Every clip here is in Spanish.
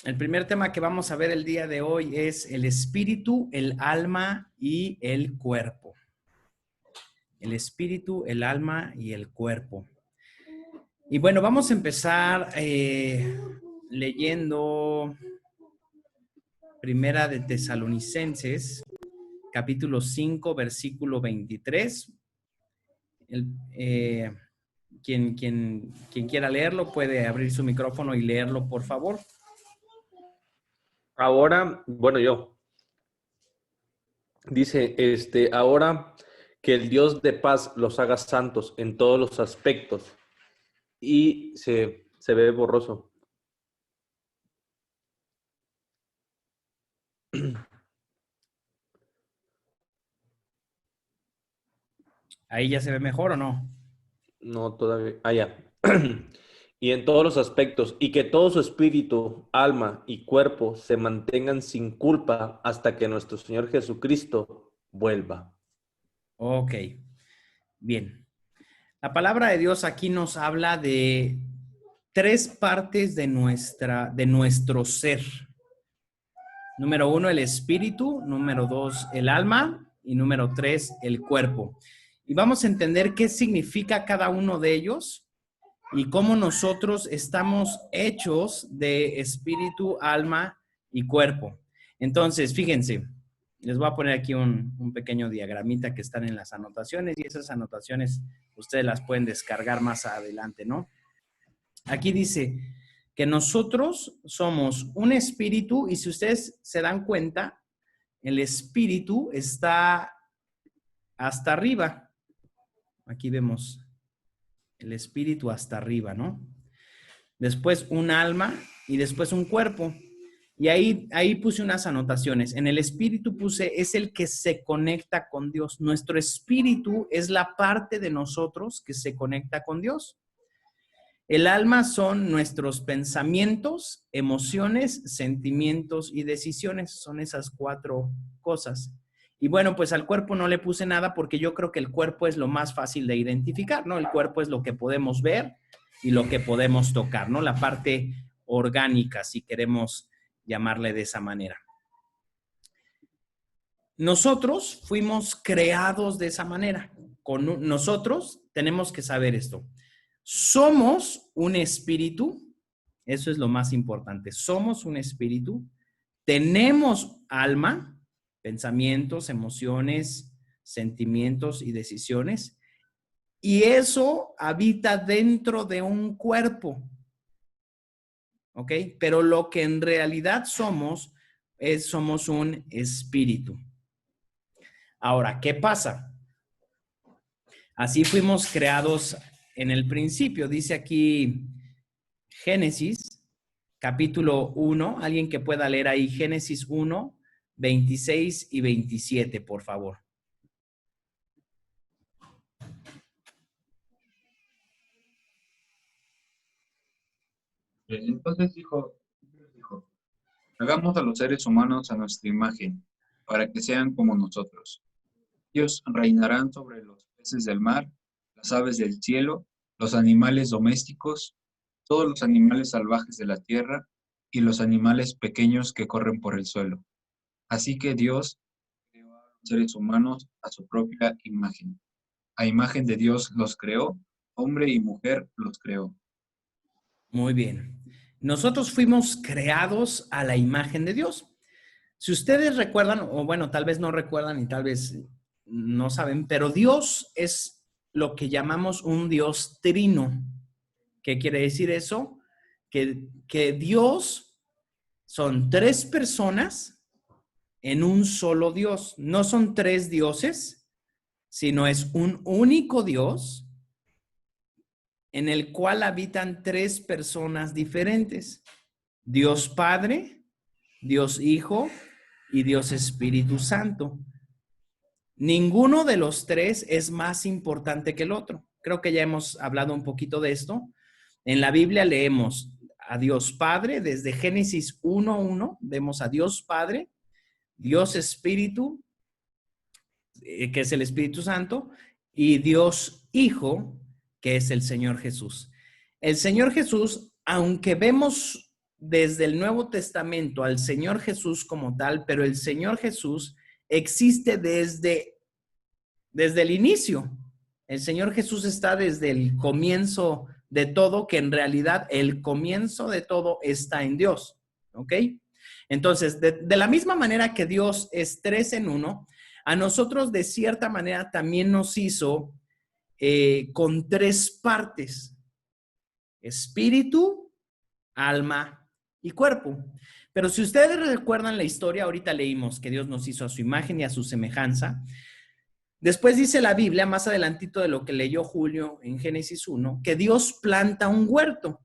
El primer tema que vamos a ver el día de hoy es el espíritu, el alma y el cuerpo. El espíritu, el alma y el cuerpo. Y bueno, vamos a empezar leyendo Primera de Tesalonicenses, capítulo 5, versículo 23. Quien quiera leerlo puede abrir su micrófono y leerlo, por favor. Ahora, bueno, dice, ahora que el Dios de paz los haga santos en todos los aspectos. Y se ve borroso. ¿Ahí ya se ve mejor o no? No, todavía. Ah, ya. Y en todos los aspectos, y que todo su espíritu, alma y cuerpo se mantengan sin culpa hasta que nuestro Señor Jesucristo vuelva. Ok, bien. La palabra de Dios aquí nos habla de tres partes de nuestro ser. Número 1, el espíritu. Número 2, el alma. Y número 3, el cuerpo. Y vamos a entender qué significa cada uno de ellos y cómo nosotros estamos hechos de espíritu, alma y cuerpo. Entonces, fíjense, les voy a poner aquí un pequeño diagramita que están en las anotaciones y esas anotaciones ustedes las pueden descargar más adelante, ¿no? Aquí dice que nosotros somos un espíritu y si ustedes se dan cuenta, el espíritu está hasta arriba. Aquí vemos el espíritu hasta arriba, ¿no? Después un alma y después un cuerpo. Y ahí puse unas anotaciones. En el espíritu puse, es el que se conecta con Dios. Nuestro espíritu es la parte de nosotros que se conecta con Dios. El alma son nuestros pensamientos, emociones, sentimientos y decisiones. Son esas cuatro cosas. Y bueno, pues al cuerpo no le puse nada porque yo creo que el cuerpo es lo más fácil de identificar, ¿no? El cuerpo es lo que podemos ver y lo que podemos tocar, ¿no? La parte orgánica, si queremos llamarle de esa manera. Nosotros fuimos creados de esa manera. Nosotros tenemos que saber esto. Somos un espíritu, eso es lo más importante. Somos un espíritu, tenemos alma, pensamientos, emociones, sentimientos y decisiones, y eso habita dentro de un cuerpo. ¿Ok? Pero lo que en realidad somos somos un espíritu. Ahora, ¿qué pasa? Así fuimos creados en el principio. Dice aquí Génesis, capítulo 1. Alguien que pueda leer ahí Génesis 1, 26 y 27, por favor. Entonces dijo, hagamos a los seres humanos a nuestra imagen, para que sean como nosotros. Ellos reinarán sobre los peces del mar, las aves del cielo, los animales domésticos, todos los animales salvajes de la tierra y los animales pequeños que corren por el suelo. Así que Dios creó a los seres humanos a su propia imagen. A imagen de Dios los creó, hombre y mujer los creó. Muy bien. Nosotros fuimos creados a la imagen de Dios. Si ustedes recuerdan, o bueno, tal vez no recuerdan y tal vez no saben, pero Dios es lo que llamamos un Dios trino. ¿Qué quiere decir eso? Que Dios son tres personas en un solo Dios. No son tres dioses, sino es un único Dios en el cual habitan tres personas diferentes. Dios Padre, Dios Hijo y Dios Espíritu Santo. Ninguno de los tres es más importante que el otro. Creo que ya hemos hablado un poquito de esto. En la Biblia leemos a Dios Padre, desde Génesis 1:1, vemos a Dios Padre, Dios Espíritu, que es el Espíritu Santo, y Dios Hijo, que es el Señor Jesús. El Señor Jesús, aunque vemos desde el Nuevo Testamento al Señor Jesús como tal, pero el Señor Jesús existe desde el inicio. El Señor Jesús está desde el comienzo de todo, que en realidad el comienzo de todo está en Dios. ¿Ok? Entonces, de la misma manera que Dios es 3 en 1, a nosotros de cierta manera también nos hizo con 3 partes: espíritu, alma y cuerpo. Pero si ustedes recuerdan la historia, ahorita leímos que Dios nos hizo a su imagen y a su semejanza. Después dice la Biblia, más adelantito de lo que leyó Julio en Génesis 1, que Dios planta un huerto,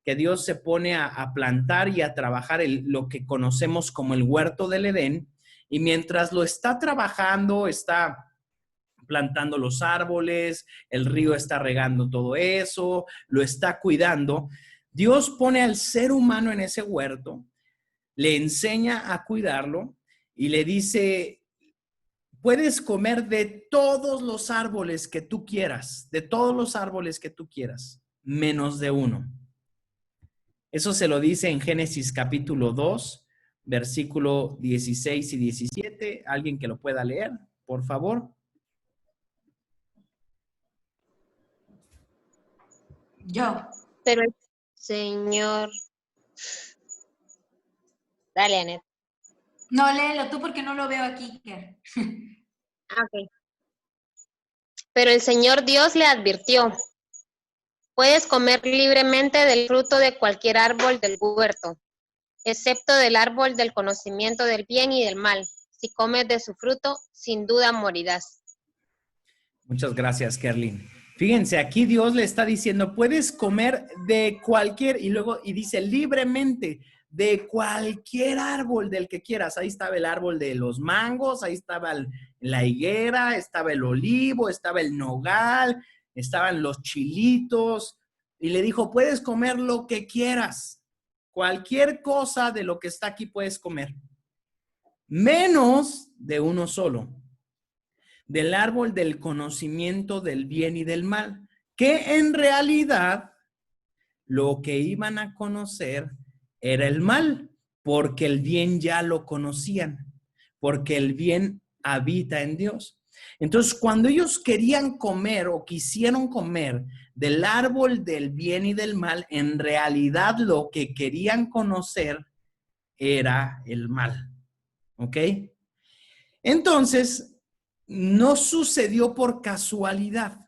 que Dios se pone a plantar y a trabajar lo que conocemos como el huerto del Edén, y mientras lo está trabajando, está plantando los árboles, el río está regando todo eso, lo está cuidando. Dios pone al ser humano en ese huerto, le enseña a cuidarlo y le dice: puedes comer de todos los árboles que tú quieras, de todos los árboles que tú quieras, menos de uno. Eso se lo dice en Génesis capítulo 2, versículo 16 y 17. ¿Alguien que lo pueda leer, por favor? Yo. Pero el Señor... Dale, Anet. No, léelo tú porque no lo veo aquí, Iker. Ok. Pero el Señor Dios le advirtió: puedes comer libremente del fruto de cualquier árbol del huerto, excepto del árbol del conocimiento del bien y del mal. Si comes de su fruto, sin duda morirás. Muchas gracias, Kerlin. Fíjense, aquí Dios le está diciendo: puedes comer de cualquier, y dice libremente, de cualquier árbol del que quieras. Ahí estaba el árbol de los mangos, ahí estaba la higuera, estaba el olivo, estaba el nogal, estaban los chilitos, y le dijo: puedes comer lo que quieras, cualquier cosa de lo que está aquí puedes comer, menos de uno solo, del árbol del conocimiento del bien y del mal, que en realidad lo que iban a conocer era el mal, porque el bien ya lo conocían, porque el bien habita en Dios. Entonces, cuando ellos querían comer o quisieron comer del árbol del bien y del mal, en realidad lo que querían conocer era el mal. ¿Ok? Entonces, no sucedió por casualidad.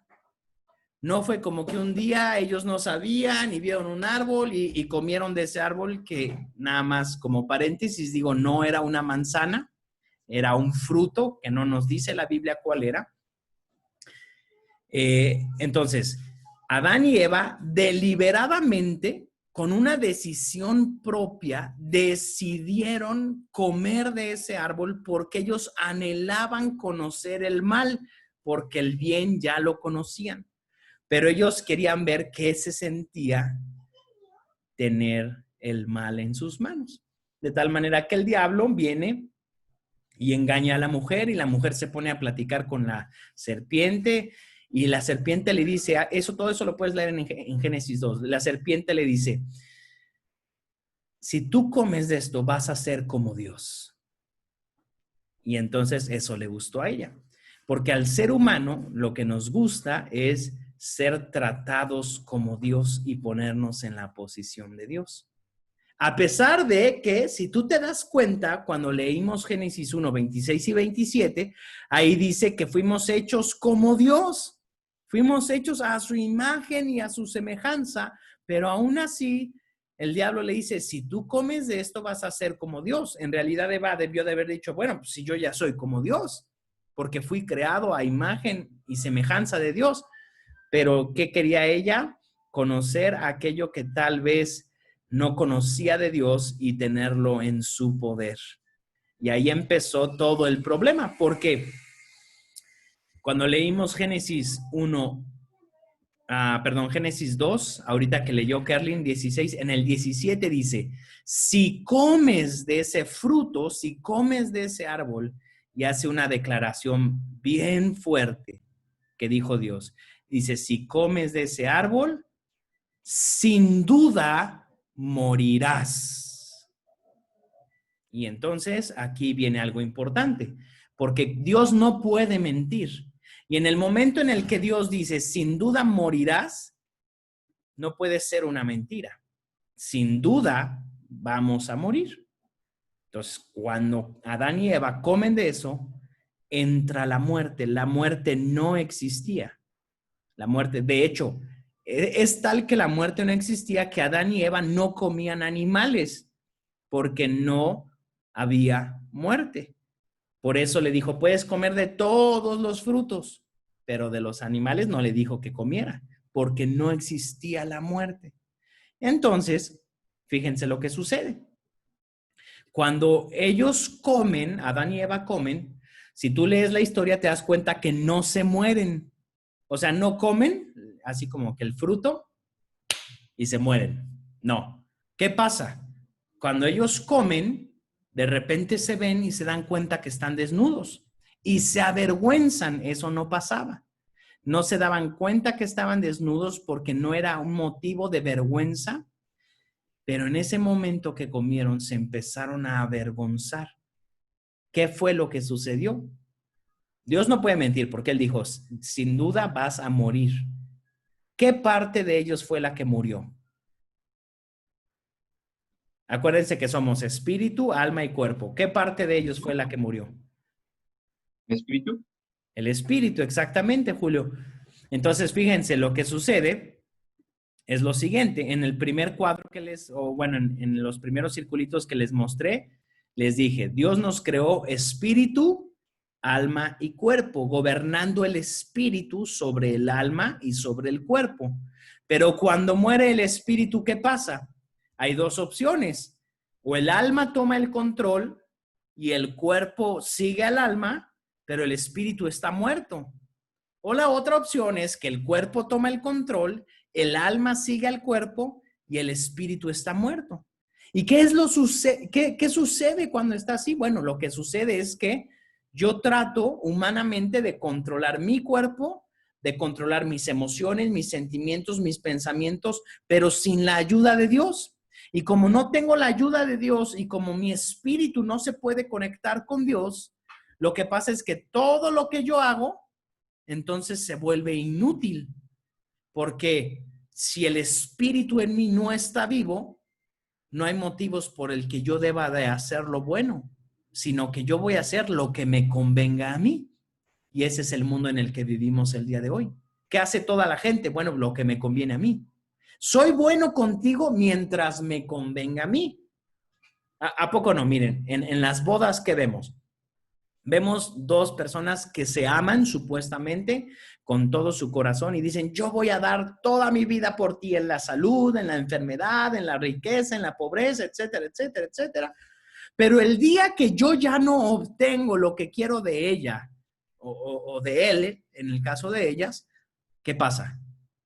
No fue como que un día ellos no sabían y vieron un árbol y comieron de ese árbol, que nada más como paréntesis digo, no era una manzana, era un fruto que no nos dice la Biblia cuál era. Entonces, Adán y Eva deliberadamente, con una decisión propia, decidieron comer de ese árbol porque ellos anhelaban conocer el mal, porque el bien ya lo conocían. Pero ellos querían ver qué se sentía tener el mal en sus manos. De tal manera que el diablo viene y engaña a la mujer, y la mujer se pone a platicar con la serpiente, y la serpiente le dice, todo eso lo puedes leer en Génesis 2, la serpiente le dice: si tú comes de esto, vas a ser como Dios. Y entonces eso le gustó a ella, porque al ser humano lo que nos gusta es ser tratados como Dios y ponernos en la posición de Dios. A pesar de que, si tú te das cuenta, cuando leímos Génesis 1, 26 y 27, ahí dice que fuimos hechos como Dios. Fuimos hechos a su imagen y a su semejanza, pero aún así el diablo le dice: si tú comes de esto vas a ser como Dios. En realidad Eva debió de haber dicho: bueno, pues si yo ya soy como Dios, porque fui creado a imagen y semejanza de Dios. Pero ¿qué quería ella? Conocer aquello que tal vez no conocía de Dios y tenerlo en su poder. Y ahí empezó todo el problema, porque cuando leímos Génesis 2, ahorita que leyó Kerlin 16, en el 17 dice: si comes de ese fruto, si comes de ese árbol, y hace una declaración bien fuerte que dijo Dios. Dice: si comes de ese árbol, sin duda morirás. Y entonces aquí viene algo importante, porque Dios no puede mentir. Y en el momento en el que Dios dice, sin duda morirás, no puede ser una mentira. Sin duda vamos a morir. Entonces, cuando Adán y Eva comen de eso, entra la muerte. La muerte no existía. La muerte, de hecho, es tal que la muerte no existía que Adán y Eva no comían animales porque no había muerte. Por eso le dijo, puedes comer de todos los frutos, pero de los animales no le dijo que comiera, porque no existía la muerte. Entonces, fíjense lo que sucede. Cuando ellos comen, Adán y Eva comen, si tú lees la historia te das cuenta que no se mueren. O sea, no comen así como que el fruto y se mueren. No. ¿Qué pasa? Cuando ellos comen, de repente se ven y se dan cuenta que están desnudos y se avergüenzan. Eso no pasaba. No se daban cuenta que estaban desnudos porque no era un motivo de vergüenza, pero en ese momento que comieron se empezaron a avergonzar. ¿Qué fue lo que sucedió? Dios no puede mentir porque Él dijo, sin duda vas a morir. ¿Qué parte de ellos fue la que murió? Acuérdense que somos espíritu, alma y cuerpo. ¿Qué parte de ellos fue la que murió? ¿Espíritu? El espíritu, exactamente, Julio. Entonces, fíjense, lo que sucede es lo siguiente. En el primer cuadro que en los primeros circulitos que les mostré, les dije, Dios nos creó espíritu, alma y cuerpo, gobernando el espíritu sobre el alma y sobre el cuerpo. Pero cuando muere el espíritu, ¿qué pasa? Hay dos opciones. O el alma toma el control y el cuerpo sigue al alma, pero el espíritu está muerto. O la otra opción es que el cuerpo toma el control, el alma sigue al cuerpo y el espíritu está muerto. ¿Y qué es qué sucede cuando está así? Bueno, lo que sucede es que yo trato humanamente de controlar mi cuerpo, de controlar mis emociones, mis sentimientos, mis pensamientos, pero sin la ayuda de Dios. Y como no tengo la ayuda de Dios y como mi espíritu no se puede conectar con Dios, lo que pasa es que todo lo que yo hago, entonces se vuelve inútil. Porque si el espíritu en mí no está vivo, no hay motivos por el que yo deba de hacer lo bueno, sino que yo voy a hacer lo que me convenga a mí. Y ese es el mundo en el que vivimos el día de hoy. ¿Qué hace toda la gente? Bueno, lo que me conviene a mí. Soy bueno contigo mientras me convenga a mí. ¿A poco no? Miren, en las bodas que vemos dos personas que se aman supuestamente con todo su corazón y dicen, yo voy a dar toda mi vida por ti en la salud, en la enfermedad, en la riqueza, en la pobreza, etcétera, etcétera, etcétera. Pero el día que yo ya no obtengo lo que quiero de ella o de él, en el caso de ellas, ¿qué pasa?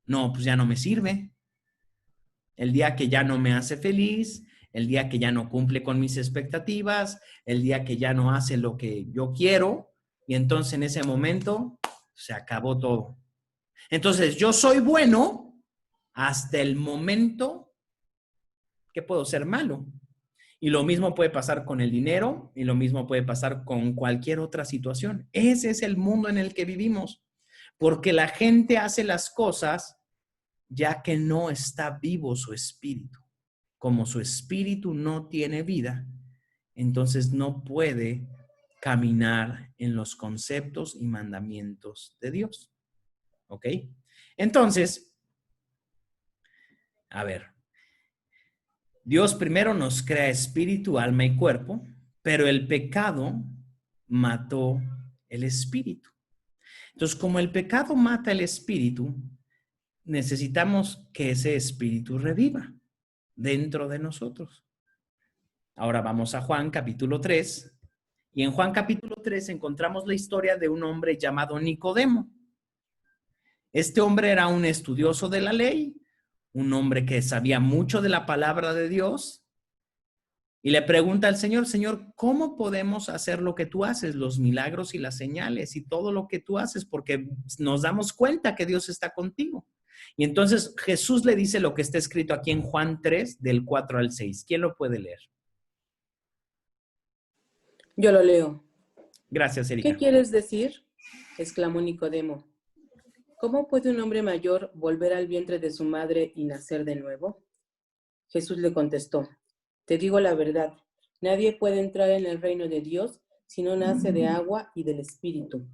No, pues ya no me sirve. El día que ya no me hace feliz, el día que ya no cumple con mis expectativas, el día que ya no hace lo que yo quiero, y entonces en ese momento se acabó todo. Entonces yo soy bueno hasta el momento que puedo ser malo. Y lo mismo puede pasar con el dinero y lo mismo puede pasar con cualquier otra situación. Ese es el mundo en el que vivimos, porque la gente hace las cosas ya que no está vivo su espíritu. Como su espíritu no tiene vida, entonces no puede caminar en los conceptos y mandamientos de Dios. ¿Ok? Entonces, a ver, Dios primero nos crea espíritu, alma y cuerpo, pero el pecado mató el espíritu. Entonces, como el pecado mata el espíritu, necesitamos que ese espíritu reviva dentro de nosotros. Ahora vamos a Juan capítulo 3. Y en Juan capítulo 3 encontramos la historia de un hombre llamado Nicodemo. Este hombre era un estudioso de la ley, un hombre que sabía mucho de la palabra de Dios. Y le pregunta al Señor, Señor, ¿cómo podemos hacer lo que tú haces, los milagros y las señales y todo lo que tú haces? Porque nos damos cuenta que Dios está contigo. Y entonces Jesús le dice lo que está escrito aquí en Juan 3, del 4 al 6. ¿Quién lo puede leer? Yo lo leo. Gracias, Erika. ¿Qué quieres decir? Exclamó Nicodemo. ¿Cómo puede un hombre mayor volver al vientre de su madre y nacer de nuevo? Jesús le contestó, te digo la verdad, nadie puede entrar en el reino de Dios si no nace de agua y del Espíritu.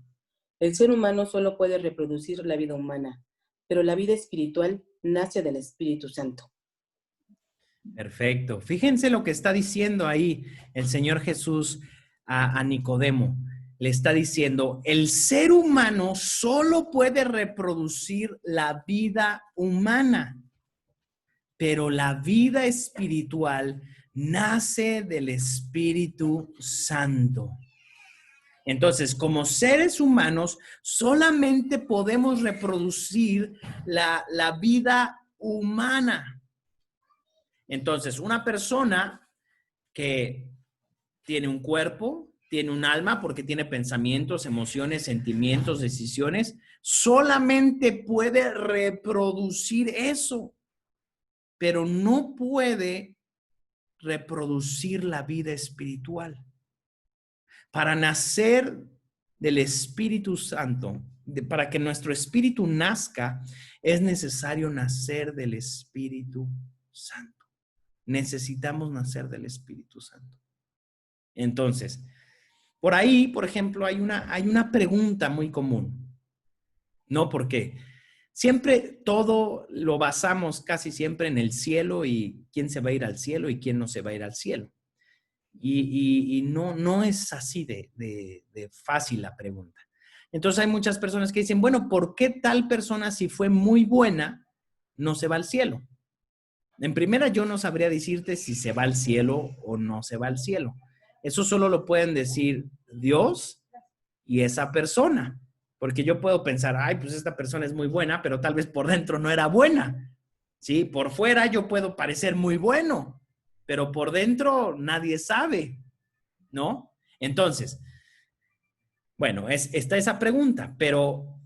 El ser humano solo puede reproducir la vida humana, pero la vida espiritual nace del Espíritu Santo. Perfecto. Fíjense lo que está diciendo ahí el Señor Jesús a Nicodemo. Le está diciendo, el ser humano solo puede reproducir la vida humana, pero la vida espiritual nace del Espíritu Santo. Entonces, como seres humanos, solamente podemos reproducir la vida humana. Entonces, una persona que tiene un cuerpo, tiene un alma, porque tiene pensamientos, emociones, sentimientos, decisiones, solamente puede reproducir eso, pero no puede reproducir la vida espiritual. Para nacer del Espíritu Santo, para que nuestro espíritu nazca, es necesario nacer del Espíritu Santo. Necesitamos nacer del Espíritu Santo. Entonces, por ahí, por ejemplo, hay una pregunta muy común, ¿no? Porque siempre todo lo basamos casi siempre en el cielo y quién se va a ir al cielo y quién no se va a ir al cielo. Y no es así de fácil la pregunta. Entonces hay muchas personas que dicen, bueno, ¿por qué tal persona, si fue muy buena, no se va al cielo? En primera, yo no sabría decirte si se va al cielo o no se va al cielo. Eso solo lo pueden decir Dios y esa persona. Porque yo puedo pensar, ay, pues esta persona es muy buena, pero tal vez por dentro no era buena. ¿Sí? Por fuera yo puedo parecer muy bueno, pero por dentro nadie sabe, ¿no? Entonces, bueno, está esa pregunta, pero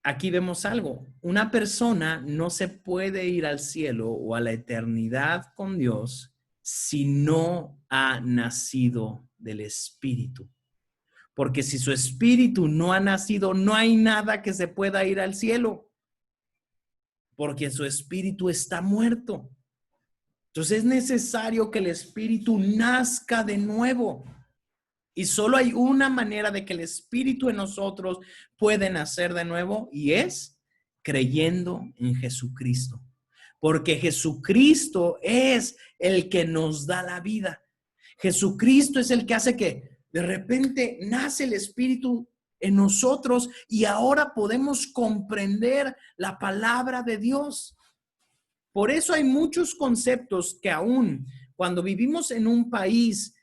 aquí vemos algo. Una persona no se puede ir al cielo o a la eternidad con Dios si no ha nacido del Espíritu. Porque si su espíritu no ha nacido, no hay nada que se pueda ir al cielo. Porque su espíritu está muerto. Entonces es necesario que el espíritu nazca de nuevo. Y solo hay una manera de que el espíritu en nosotros puede nacer de nuevo y es creyendo en Jesucristo. Porque Jesucristo es el que nos da la vida. Jesucristo es el que hace que de repente nace el espíritu en nosotros y ahora podemos comprender la palabra de Dios. Por eso hay muchos conceptos que aún cuando vivimos en un país,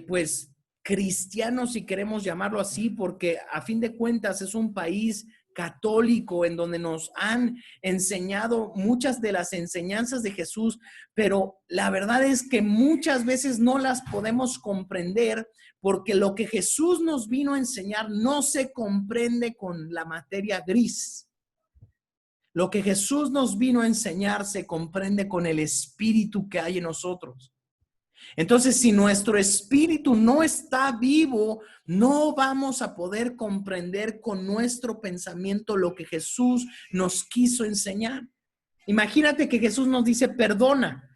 pues cristiano, si queremos llamarlo así, porque a fin de cuentas es un país católico en donde nos han enseñado muchas de las enseñanzas de Jesús, pero la verdad es que muchas veces no las podemos comprender porque lo que Jesús nos vino a enseñar no se comprende con la materia gris. Lo que Jesús nos vino a enseñar se comprende con el espíritu que hay en nosotros. Entonces, si nuestro espíritu no está vivo, no vamos a poder comprender con nuestro pensamiento lo que Jesús nos quiso enseñar. Imagínate que Jesús nos dice, perdona.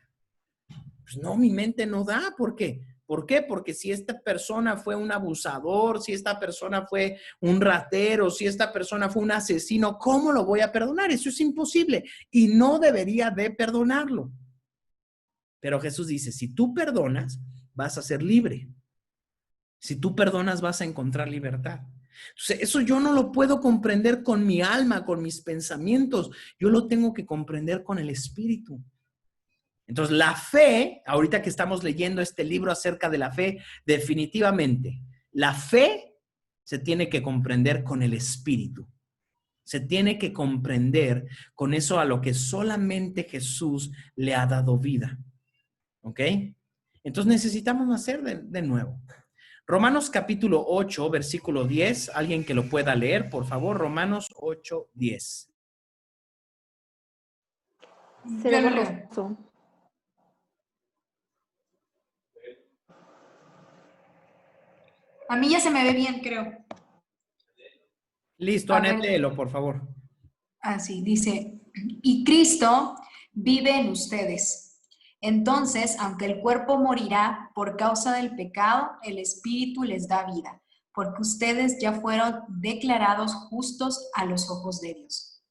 Pues no, mi mente no da. ¿Por qué? ¿Por qué? Porque si esta persona fue un abusador, si esta persona fue un ratero, si esta persona fue un asesino, ¿cómo lo voy a perdonar? Eso es imposible y no debería de perdonarlo. Pero Jesús dice, si tú perdonas, vas a ser libre. Si tú perdonas, vas a encontrar libertad. Entonces, eso yo no lo puedo comprender con mi alma, con mis pensamientos. Yo lo tengo que comprender con el Espíritu. Entonces, la fe, ahorita que estamos leyendo este libro acerca de la fe, definitivamente, la fe se tiene que comprender con el Espíritu. Se tiene que comprender con eso a lo que solamente Jesús le ha dado vida. ¿Ok? Entonces necesitamos nacer de nuevo. Romanos capítulo 8, versículo 10. Alguien que lo pueda leer, por favor. Romanos 8, 10. Yo lo leo. A mí ya se me ve bien, creo. Listo, A Anet, ver. léelo, por favor. Así dice, y Cristo vive en ustedes. Entonces, aunque el cuerpo morirá por causa del pecado, el Espíritu les da vida, porque ustedes ya fueron declarados justos a los ojos de Dios.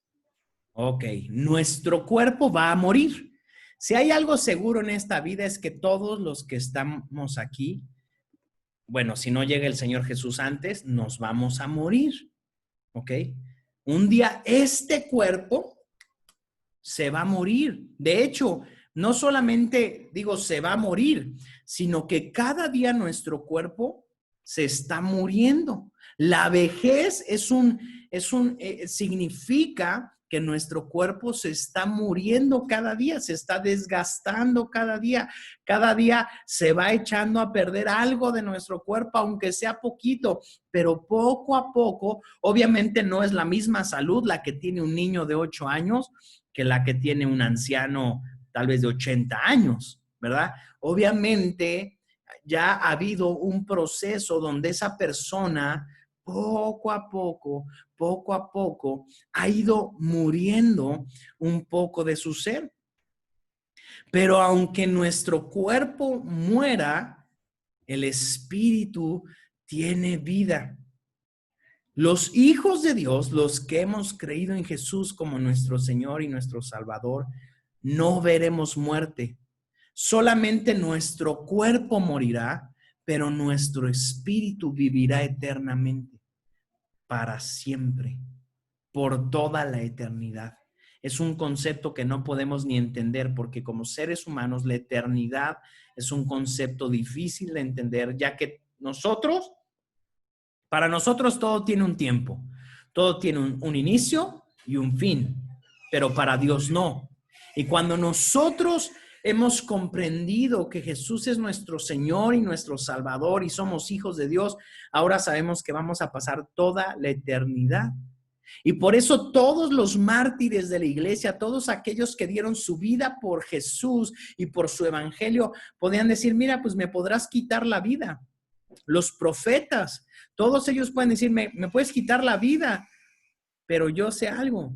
Ok, nuestro cuerpo va a morir. Si hay algo seguro en esta vida es que todos los que estamos aquí, bueno, si no llega el Señor Jesús antes, nos vamos a morir. ¿Ok? Un día este cuerpo se va a morir. De hecho, no solamente digo se va a morir, sino que cada día nuestro cuerpo se está muriendo. La vejez significa que nuestro cuerpo se está muriendo cada día, se está desgastando cada día se va echando a perder algo de nuestro cuerpo, aunque sea poquito, pero poco a poco, obviamente no es la misma salud la que tiene un niño de 8 años que la que tiene un anciano tal vez de 80 años, ¿verdad? Obviamente ya ha habido un proceso donde esa persona poco a poco, ha ido muriendo un poco de su ser. Pero aunque nuestro cuerpo muera, el espíritu tiene vida. Los hijos de Dios, los que hemos creído en Jesús como nuestro Señor y nuestro Salvador, no veremos muerte. Solamente nuestro cuerpo morirá, pero nuestro espíritu vivirá eternamente, para siempre, por toda la eternidad. Es un concepto que no podemos ni entender porque como seres humanos la eternidad es un concepto difícil de entender, ya que para nosotros todo tiene un tiempo, todo tiene un inicio y un fin, pero para Dios no. Y cuando nosotros hemos comprendido que Jesús es nuestro Señor y nuestro Salvador y somos hijos de Dios, ahora sabemos que vamos a pasar toda la eternidad. Y por eso todos los mártires de la iglesia, todos aquellos que dieron su vida por Jesús y por su evangelio, podían decir, mira, pues me podrás quitar la vida. Los profetas, todos ellos pueden decir, me puedes quitar la vida, pero yo sé algo.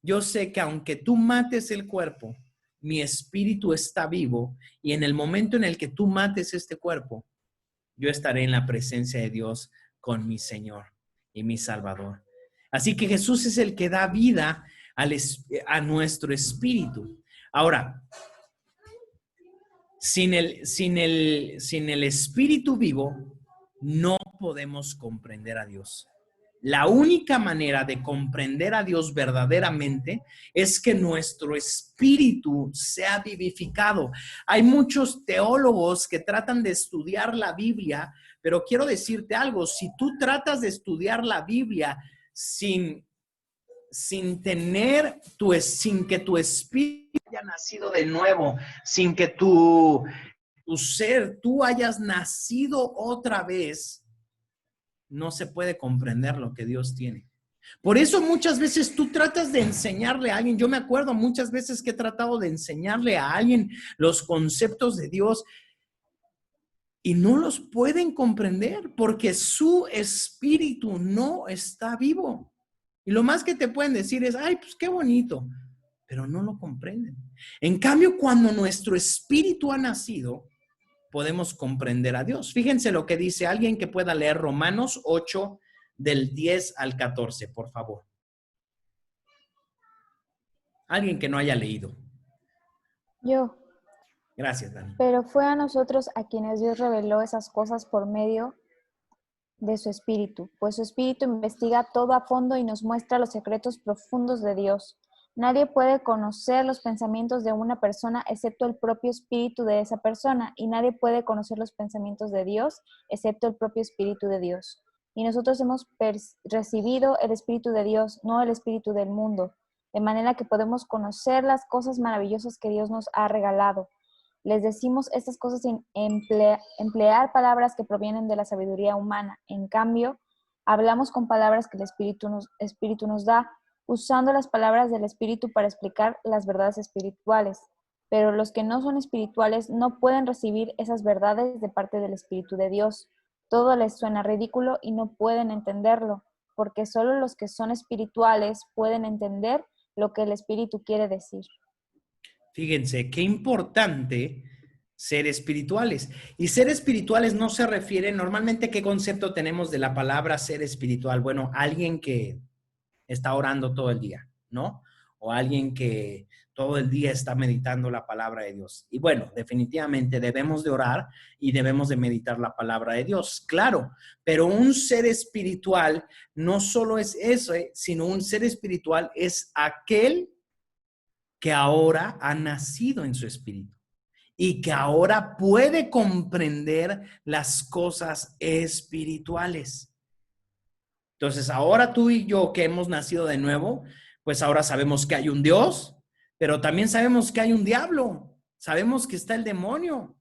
Yo sé que aunque tú mates el cuerpo, mi espíritu está vivo y en el momento en el que tú mates este cuerpo, yo estaré en la presencia de Dios con mi Señor y mi Salvador. Así que Jesús es el que da vida a nuestro espíritu. Ahora, sin el espíritu vivo, no podemos comprender a Dios. La única manera de comprender a Dios verdaderamente es que nuestro espíritu sea vivificado. Hay muchos teólogos que tratan de estudiar la Biblia, pero quiero decirte algo, si tú tratas de estudiar la Biblia sin que tu espíritu haya nacido de nuevo, sin que tu ser, tú hayas nacido otra vez, no se puede comprender lo que Dios tiene. Por eso muchas veces tú tratas de enseñarle a alguien, yo me acuerdo muchas veces que he tratado de enseñarle a alguien los conceptos de Dios y no los pueden comprender porque su espíritu no está vivo. Y lo más que te pueden decir es, ay, pues qué bonito, pero no lo comprenden. En cambio, cuando nuestro espíritu ha nacido, podemos comprender a Dios. Fíjense lo que dice alguien que pueda leer Romanos 8, del 10 al 14, por favor. Alguien que no haya leído. Yo. Gracias, Dani. Pero fue a nosotros a quienes Dios reveló esas cosas por medio de su Espíritu, pues su Espíritu investiga todo a fondo y nos muestra los secretos profundos de Dios. Nadie puede conocer los pensamientos de una persona excepto el propio Espíritu de esa persona, y nadie puede conocer los pensamientos de Dios excepto el propio Espíritu de Dios. Y nosotros hemos recibido el Espíritu de Dios, no el Espíritu del mundo, de manera que podemos conocer las cosas maravillosas que Dios nos ha regalado. Les decimos estas cosas sin emplear palabras que provienen de la sabiduría humana. En cambio, hablamos con palabras que el Espíritu nos da, usando las palabras del Espíritu para explicar las verdades espirituales. Pero los que no son espirituales no pueden recibir esas verdades de parte del Espíritu de Dios, Todo les suena ridículo y no pueden entenderlo, porque solo los que son espirituales pueden entender lo que el Espíritu quiere decir. Fíjense, qué importante ser espirituales. Y ser espirituales no se refiere, normalmente, ¿qué concepto tenemos de la palabra ser espiritual? Bueno, alguien que está orando todo el día, ¿no? O alguien que todo el día está meditando la palabra de Dios. Y bueno, definitivamente debemos de orar y debemos de meditar la palabra de Dios, claro, pero un ser espiritual no solo es eso, sino un ser espiritual es aquel que ahora ha nacido en su espíritu y que ahora puede comprender las cosas espirituales. Entonces, ahora tú y yo que hemos nacido de nuevo, pues ahora sabemos que hay un Dios, pero también sabemos que hay un diablo. Sabemos que está el demonio,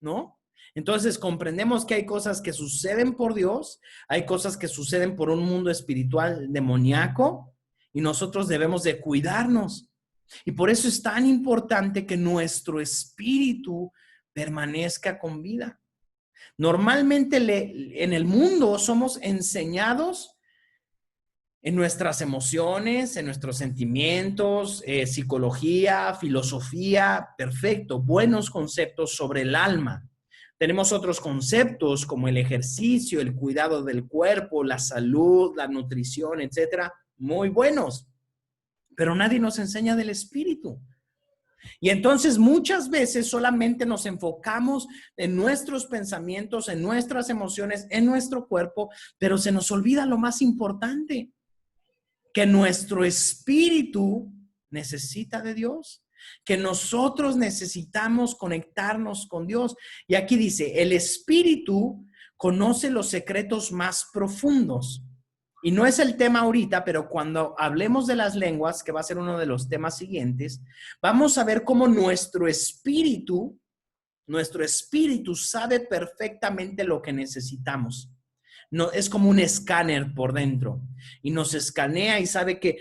¿no? Entonces, comprendemos que hay cosas que suceden por Dios, hay cosas que suceden por un mundo espiritual demoníaco y nosotros debemos de cuidarnos. Y por eso es tan importante que nuestro espíritu permanezca con vida. Normalmente en el mundo somos enseñados en nuestras emociones, en nuestros sentimientos, psicología, filosofía, perfecto, buenos conceptos sobre el alma. Tenemos otros conceptos como el ejercicio, el cuidado del cuerpo, la salud, la nutrición, etcétera, muy buenos, pero nadie nos enseña del espíritu. Y entonces muchas veces solamente nos enfocamos en nuestros pensamientos, en nuestras emociones, en nuestro cuerpo, pero se nos olvida lo más importante, que nuestro espíritu necesita de Dios, que nosotros necesitamos conectarnos con Dios. Y aquí dice, el espíritu conoce los secretos más profundos. Y no es el tema ahorita, pero cuando hablemos de las lenguas, que va a ser uno de los temas siguientes, vamos a ver cómo nuestro espíritu sabe perfectamente lo que necesitamos. No, es como un escáner por dentro y nos escanea y sabe ¿qué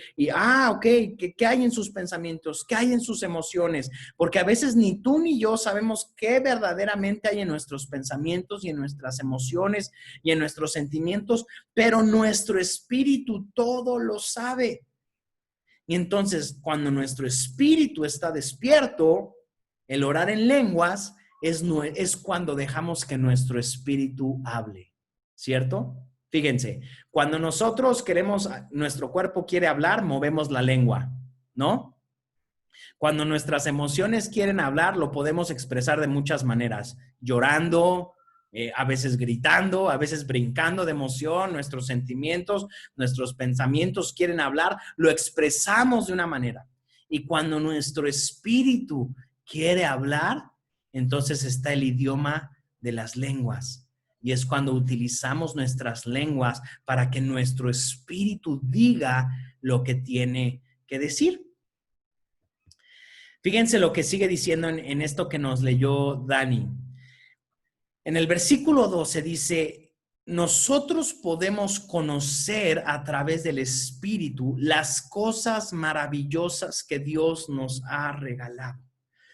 hay en sus pensamientos? ¿Qué hay en sus emociones? Porque a veces ni tú ni yo sabemos qué verdaderamente hay en nuestros pensamientos y en nuestras emociones y en nuestros sentimientos, pero nuestro espíritu todo lo sabe. Y entonces, cuando nuestro espíritu está despierto, el orar en lenguas es cuando dejamos que nuestro espíritu hable. ¿Cierto? Fíjense, cuando nosotros nuestro cuerpo quiere hablar, movemos la lengua, ¿no? Cuando nuestras emociones quieren hablar, lo podemos expresar de muchas maneras, llorando, a veces gritando, a veces brincando de emoción, nuestros sentimientos, nuestros pensamientos quieren hablar, lo expresamos de una manera. Y cuando nuestro espíritu quiere hablar, entonces está el idioma de las lenguas. Y es cuando utilizamos nuestras lenguas para que nuestro espíritu diga lo que tiene que decir. Fíjense lo que sigue diciendo en esto que nos leyó Dani. En el versículo 12 dice, nosotros podemos conocer a través del Espíritu las cosas maravillosas que Dios nos ha regalado.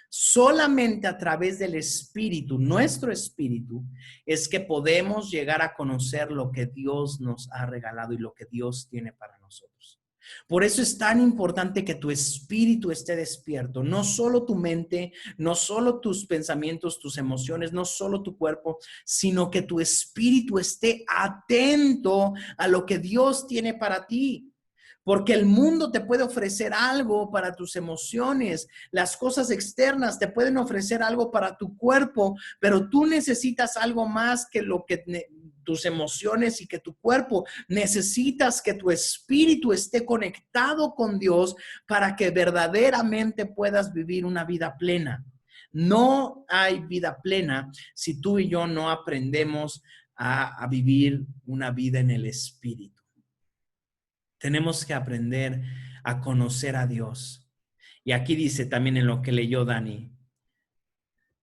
Solamente a través del Espíritu, nuestro Espíritu, es que podemos llegar a conocer lo que Dios nos ha regalado y lo que Dios tiene para nosotros. Por eso es tan importante que tu espíritu esté despierto, no solo tu mente, no solo tus pensamientos, tus emociones, no solo tu cuerpo, sino que tu espíritu esté atento a lo que Dios tiene para ti. Porque el mundo te puede ofrecer algo para tus emociones, las cosas externas te pueden ofrecer algo para tu cuerpo, pero tú necesitas algo más que lo que tus emociones y que tu cuerpo. Necesitas que tu espíritu esté conectado con Dios para que verdaderamente puedas vivir una vida plena. No hay vida plena si tú y yo no aprendemos a vivir una vida en el espíritu. Tenemos que aprender a conocer a Dios. Y aquí dice también en lo que leyó Dani,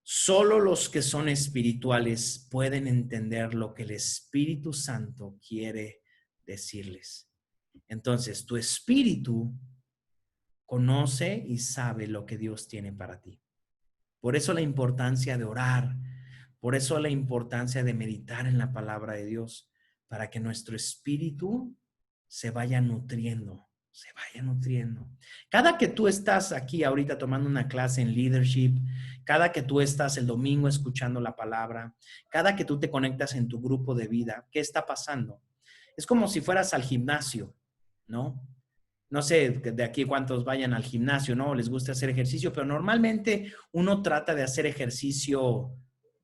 solo los que son espirituales pueden entender lo que el Espíritu Santo quiere decirles. Entonces, tu espíritu conoce y sabe lo que Dios tiene para ti. Por eso la importancia de orar, Por eso la importancia de meditar en la palabra de Dios, para que nuestro espíritu se vaya nutriendo, se vaya nutriendo. Cada que tú estás aquí ahorita tomando una clase en leadership, cada que tú estás el domingo escuchando la palabra, cada que tú te conectas en tu grupo de vida, ¿qué está pasando? Es como si fueras al gimnasio, ¿no? No sé de aquí cuántos vayan al gimnasio, ¿no? Les gusta hacer ejercicio, pero normalmente uno trata de hacer ejercicio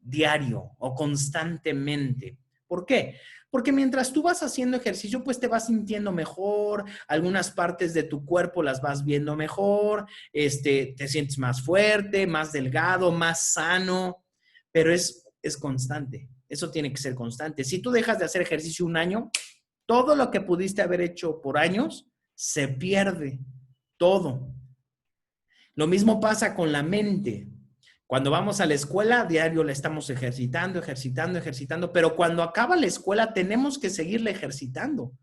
diario o constantemente. ¿Por qué? Porque mientras tú vas haciendo ejercicio, pues te vas sintiendo mejor, algunas partes de tu cuerpo las vas viendo mejor, te sientes más fuerte, más delgado, más sano, pero es constante. Eso tiene que ser constante. Si tú dejas de hacer ejercicio un año, todo lo que pudiste haber hecho por años se pierde, todo. Lo mismo pasa con la mente. Cuando vamos a la escuela, a diario la estamos ejercitando, pero cuando acaba la escuela tenemos que seguirla ejercitando.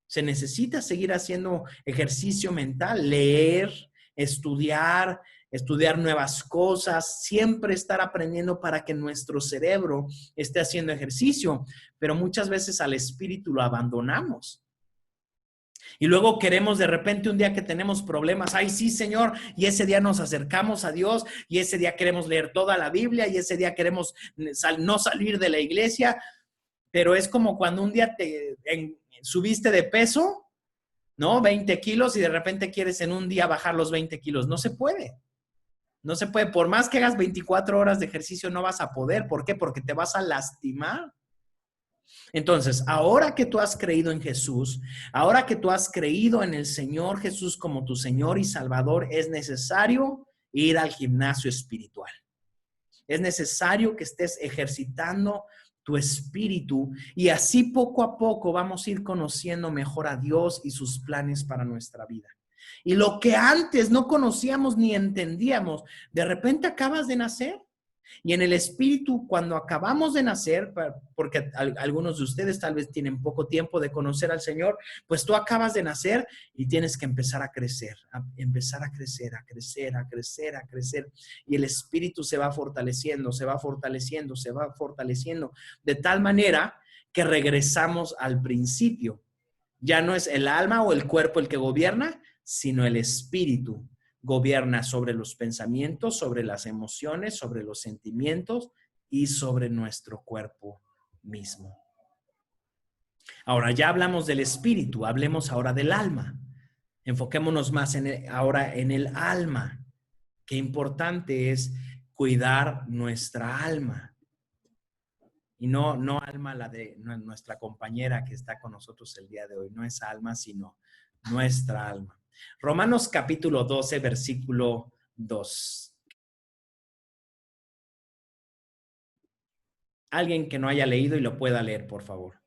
Se necesita seguir haciendo ejercicio mental, leer, estudiar nuevas cosas, siempre estar aprendiendo para que nuestro cerebro esté haciendo ejercicio, pero muchas veces al espíritu lo abandonamos. Y luego queremos de repente un día que tenemos problemas, ay sí Señor, y ese día nos acercamos a Dios, y ese día queremos leer toda la Biblia, y ese día queremos no salir de la iglesia, pero es como cuando un día subiste de peso, ¿no? 20 kilos y de repente quieres en un día bajar los 20 kilos. No se puede. No se puede. Por más que hagas 24 horas de ejercicio, no vas a poder. ¿Por qué? Porque te vas a lastimar. Entonces, ahora que tú has creído en Jesús, ahora que tú has creído en el Señor Jesús como tu Señor y Salvador, es necesario ir al gimnasio espiritual. Es necesario que estés ejercitando tu espíritu y así poco a poco vamos a ir conociendo mejor a Dios y sus planes para nuestra vida. Y lo que antes no conocíamos ni entendíamos, de repente acabas de nacer. Y en el espíritu, cuando acabamos de nacer, porque algunos de ustedes tal vez tienen poco tiempo de conocer al Señor, pues tú acabas de nacer y tienes que empezar a crecer, y el espíritu se va fortaleciendo, de tal manera que regresamos al principio. Ya no es el alma o el cuerpo el que gobierna, sino el espíritu. Gobierna sobre los pensamientos, sobre las emociones, sobre los sentimientos y sobre nuestro cuerpo mismo. Ahora ya hablamos del espíritu, hablemos ahora del alma. Enfoquémonos más ahora en el alma. Qué importante es cuidar nuestra alma. Y no alma la de nuestra compañera que está con nosotros el día de hoy, no esa alma, sino nuestra alma. Romanos capítulo 12, versículo 2. Alguien que no haya leído y lo pueda leer, por favor.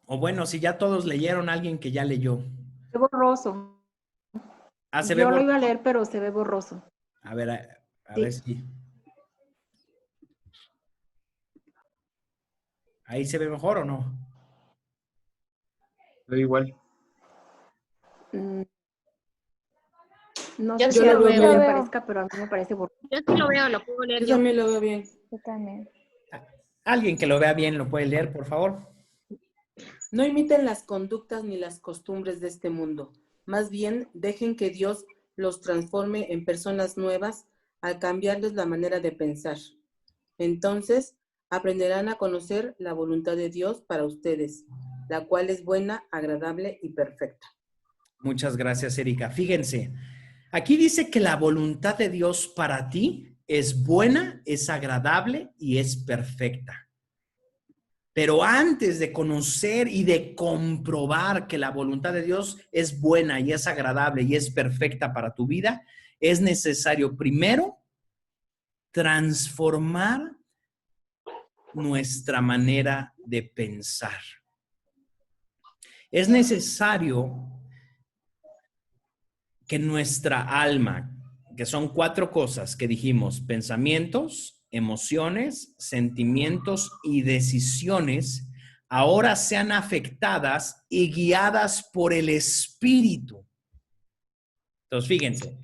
O bueno, si ya todos leyeron, alguien que ya leyó. Se ve borroso. Se ve Yo lo iba a leer, pero se ve borroso. A ver, a Sí. ver si. ¿Ahí se ve mejor o no? Pero igual. No Yo sé sí si a lo usted veo. le parezca, pero a mí me parece borroso. Yo sí lo veo, lo puedo leer Yo yo. también lo veo bien. Yo también. Alguien que lo vea bien lo puede leer, por favor. No imiten las conductas ni las costumbres de este mundo. Más bien, dejen que Dios los transforme en personas nuevas al cambiarles la manera de pensar. Entonces, aprenderán a conocer la voluntad de Dios para ustedes, la cual es buena, agradable y perfecta. Muchas gracias, Erika. Fíjense, aquí dice que la voluntad de Dios para ti es buena, es agradable y es perfecta. Pero antes de conocer y de comprobar que la voluntad de Dios es buena y es agradable y es perfecta para tu vida, es necesario primero transformar nuestra manera de pensar. Es necesario que nuestra alma, que son 4 cosas que dijimos: pensamientos, emociones, sentimientos y decisiones, ahora sean afectadas y guiadas por el Espíritu. Entonces, fíjense,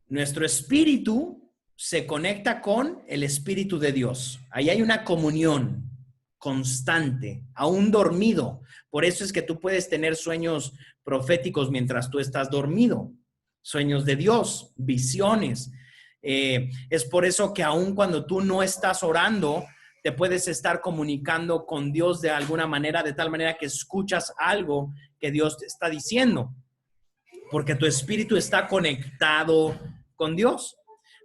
nuestro espíritu se conecta con el Espíritu de Dios. Ahí hay una comunión constante, aún dormido. Por eso es que tú puedes tener sueños proféticos mientras tú estás dormido. Sueños de Dios, visiones. Es por eso que aún cuando tú no estás orando, te puedes estar comunicando con Dios de alguna manera, de tal manera que escuchas algo que Dios te está diciendo, porque tu espíritu está conectado con Dios.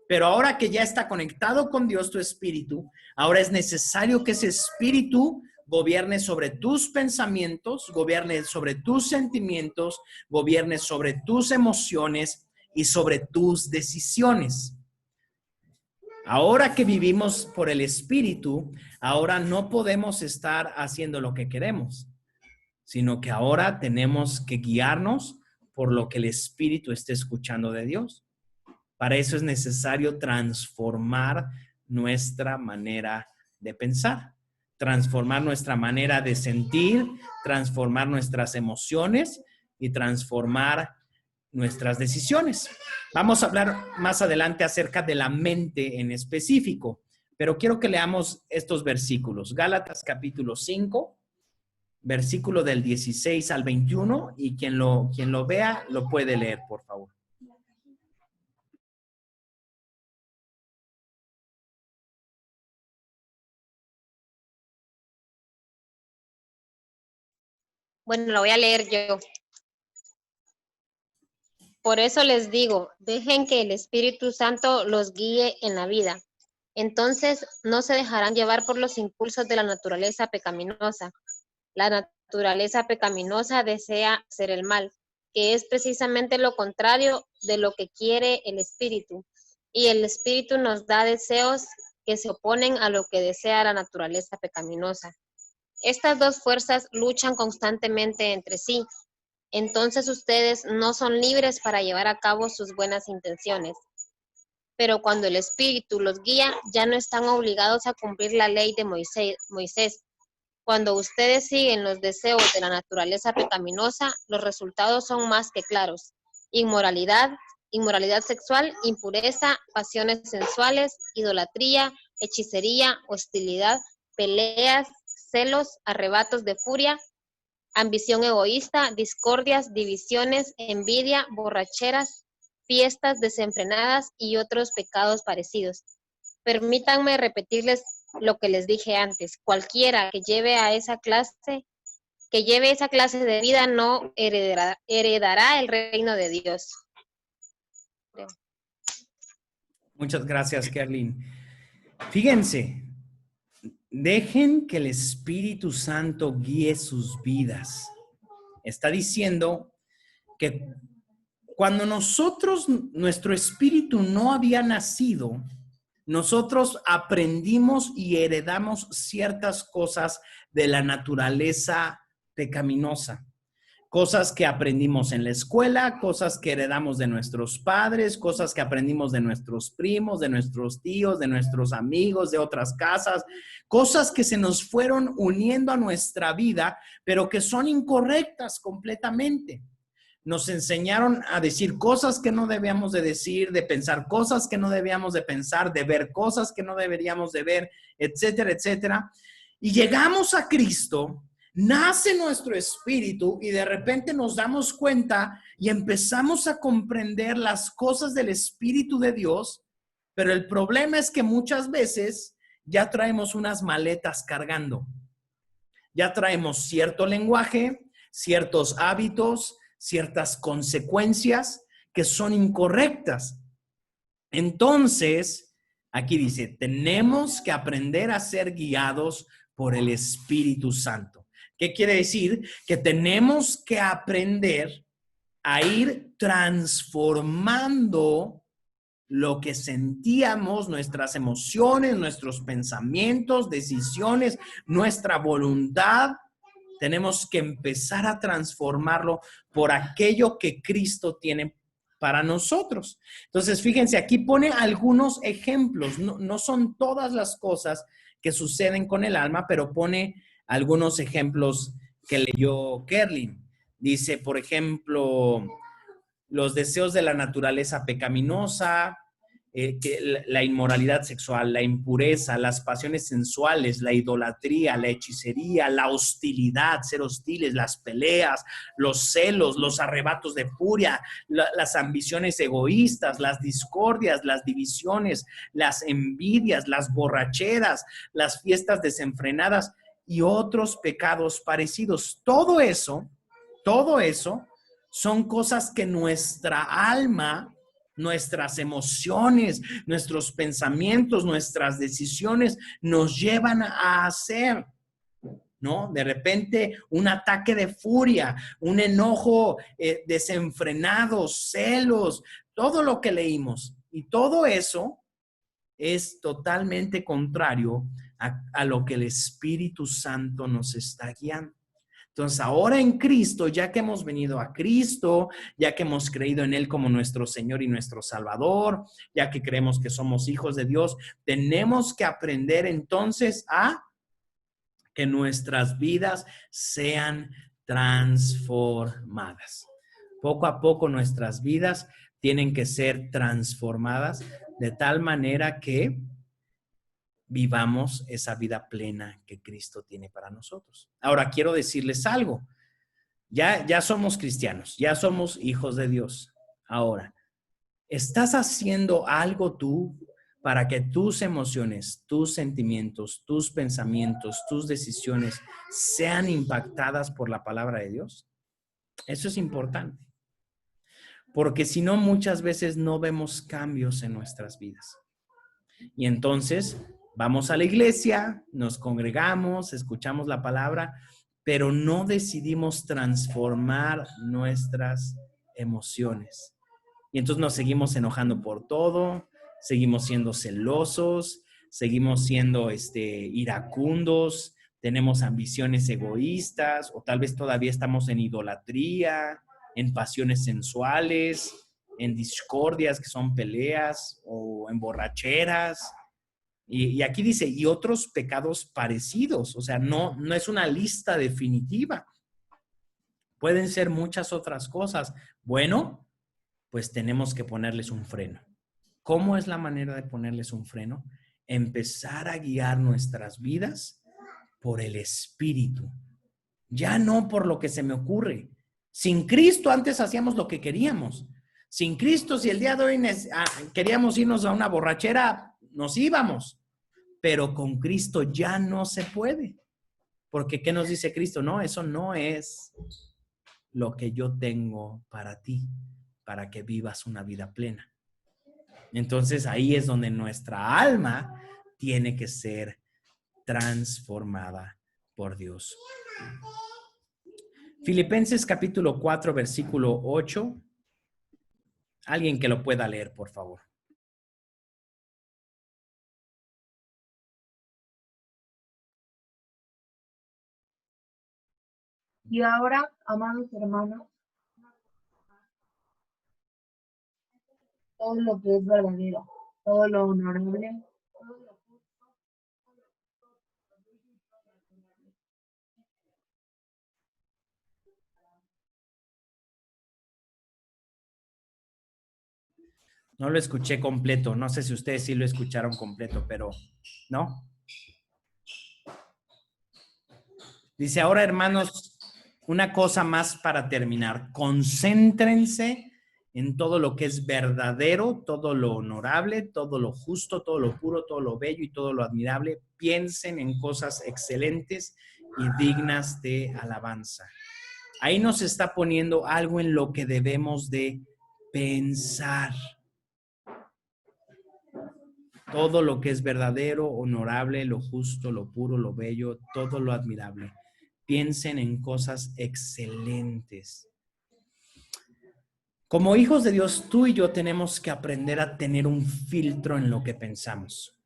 Pero ahora que ya está conectado con Dios tu espíritu, ahora es necesario que ese espíritu gobierne sobre tus pensamientos, gobierne sobre tus sentimientos, gobierne sobre tus emociones y sobre tus decisiones. Ahora que vivimos por el Espíritu, ahora no podemos estar haciendo lo que queremos, sino que ahora tenemos que guiarnos por lo que el Espíritu esté escuchando de Dios. Para eso es necesario transformar nuestra manera de pensar, transformar nuestra manera de sentir, transformar nuestras emociones y transformar nuestras decisiones. Vamos a hablar más adelante acerca de la mente en específico, pero quiero que leamos estos versículos. Gálatas capítulo 5, versículo del 16 al 21, y quien lo vea lo puede leer, por favor. Bueno, lo voy a leer yo. Por eso les digo, dejen que el Espíritu Santo los guíe en la vida. Entonces no se dejarán llevar por los impulsos de la naturaleza pecaminosa. La naturaleza pecaminosa desea hacer el mal, que es precisamente lo contrario de lo que quiere el Espíritu. Y el Espíritu nos da deseos que se oponen a lo que desea la naturaleza pecaminosa. Estas dos fuerzas luchan constantemente entre sí. Entonces ustedes no son libres para llevar a cabo sus buenas intenciones. Pero cuando el Espíritu los guía, ya no están obligados a cumplir la ley de Moisés. Cuando ustedes siguen los deseos de la naturaleza pecaminosa, los resultados son más que claros. Inmoralidad sexual, impureza, pasiones sensuales, idolatría, hechicería, hostilidad, peleas, celos, arrebatos de furia, ambición egoísta, discordias, divisiones, envidia, borracheras, fiestas desenfrenadas y otros pecados parecidos. Permítanme repetirles lo que les dije antes. Cualquiera que lleve esa clase de vida no heredará el reino de Dios. Muchas gracias, Kerlin. Fíjense, dejen que el Espíritu Santo guíe sus vidas. Está diciendo que cuando nuestro espíritu no había nacido, nosotros aprendimos y heredamos ciertas cosas de la naturaleza pecaminosa. Cosas que aprendimos en la escuela, cosas que heredamos de nuestros padres, cosas que aprendimos de nuestros primos, de nuestros tíos, de nuestros amigos, de otras casas, cosas que se nos fueron uniendo a nuestra vida, pero que son incorrectas completamente. Nos enseñaron a decir cosas que no debíamos de decir, de pensar cosas que no debíamos de pensar, de ver cosas que no deberíamos de ver, etcétera, etcétera. Y llegamos a Cristo, nace nuestro espíritu y de repente nos damos cuenta y empezamos a comprender las cosas del Espíritu de Dios, pero el problema es que muchas veces ya traemos unas maletas cargando. Ya traemos cierto lenguaje, ciertos hábitos, ciertas consecuencias que son incorrectas. Entonces, aquí dice, tenemos que aprender a ser guiados por el Espíritu Santo. ¿Qué quiere decir? Que tenemos que aprender a ir transformando lo que sentíamos, nuestras emociones, nuestros pensamientos, decisiones, nuestra voluntad. Tenemos que empezar a transformarlo por aquello que Cristo tiene para nosotros. Entonces, fíjense, aquí pone algunos ejemplos. No son todas las cosas que suceden con el alma, pero pone algunos ejemplos que leyó Kerlin. Dice, por ejemplo, los deseos de la naturaleza pecaminosa, la inmoralidad sexual, la impureza, las pasiones sensuales, la idolatría, la hechicería, la hostilidad, ser hostiles, las peleas, los celos, los arrebatos de furia, las ambiciones egoístas, las discordias, las divisiones, las envidias, las borracheras, las fiestas desenfrenadas y otros pecados parecidos. Todo eso son cosas que nuestra alma, nuestras emociones, nuestros pensamientos, nuestras decisiones nos llevan a hacer, ¿no? De repente un ataque de furia, un enojo desenfrenado, celos, todo lo que leímos. Y todo eso es totalmente contrario a lo que el Espíritu Santo nos está guiando. Entonces, ahora en Cristo, ya que hemos venido a Cristo, ya que hemos creído en Él como nuestro Señor y nuestro Salvador, ya que creemos que somos hijos de Dios, tenemos que aprender entonces a que nuestras vidas sean transformadas. Poco a poco nuestras vidas tienen que ser transformadas de tal manera que vivamos esa vida plena que Cristo tiene para nosotros. Ahora, quiero decirles algo. Ya somos cristianos, ya somos hijos de Dios. Ahora, ¿estás haciendo algo tú para que tus emociones, tus sentimientos, tus pensamientos, tus decisiones sean impactadas por la palabra de Dios? Eso es importante. Porque si no, muchas veces no vemos cambios en nuestras vidas. Y entonces vamos a la iglesia, nos congregamos, escuchamos la palabra, pero no decidimos transformar nuestras emociones. Y entonces nos seguimos enojando por todo, seguimos siendo celosos, seguimos siendo iracundos, tenemos ambiciones egoístas, o tal vez todavía estamos en idolatría, en pasiones sensuales, en discordias que son peleas, o en borracheras. Y aquí dice, y otros pecados parecidos. O sea, no es una lista definitiva. Pueden ser muchas otras cosas. Bueno, pues tenemos que ponerles un freno. ¿Cómo es la manera de ponerles un freno? Empezar a guiar nuestras vidas por el Espíritu. Ya no por lo que se me ocurre. Sin Cristo antes hacíamos lo que queríamos. Sin Cristo, si el día de hoy queríamos irnos a una borrachera, nos íbamos. Pero con Cristo ya no se puede. Porque ¿qué nos dice Cristo? No, eso no es lo que yo tengo para ti, para que vivas una vida plena. Entonces ahí es donde nuestra alma tiene que ser transformada por Dios. Filipenses capítulo 4, versículo 8. Alguien que lo pueda leer, por favor. Y ahora, amados hermanos, todo lo que es verdadero, todo lo honorable, todo lo justo, todo lo bello y todo lo admirable. No lo escuché completo. No sé si ustedes sí lo escucharon completo, pero ¿no? Dice, ahora hermanos, una cosa más para terminar. Concéntrense en todo lo que es verdadero, todo lo honorable, todo lo justo, todo lo puro, todo lo bello y todo lo admirable. Piensen en cosas excelentes y dignas de alabanza. Ahí nos está poniendo algo en lo que debemos de pensar. Todo lo que es verdadero, honorable, lo justo, lo puro, lo bello, todo lo admirable. Piensen en cosas excelentes. Como hijos de Dios, tú y yo tenemos que aprender a tener un filtro en lo que pensamos.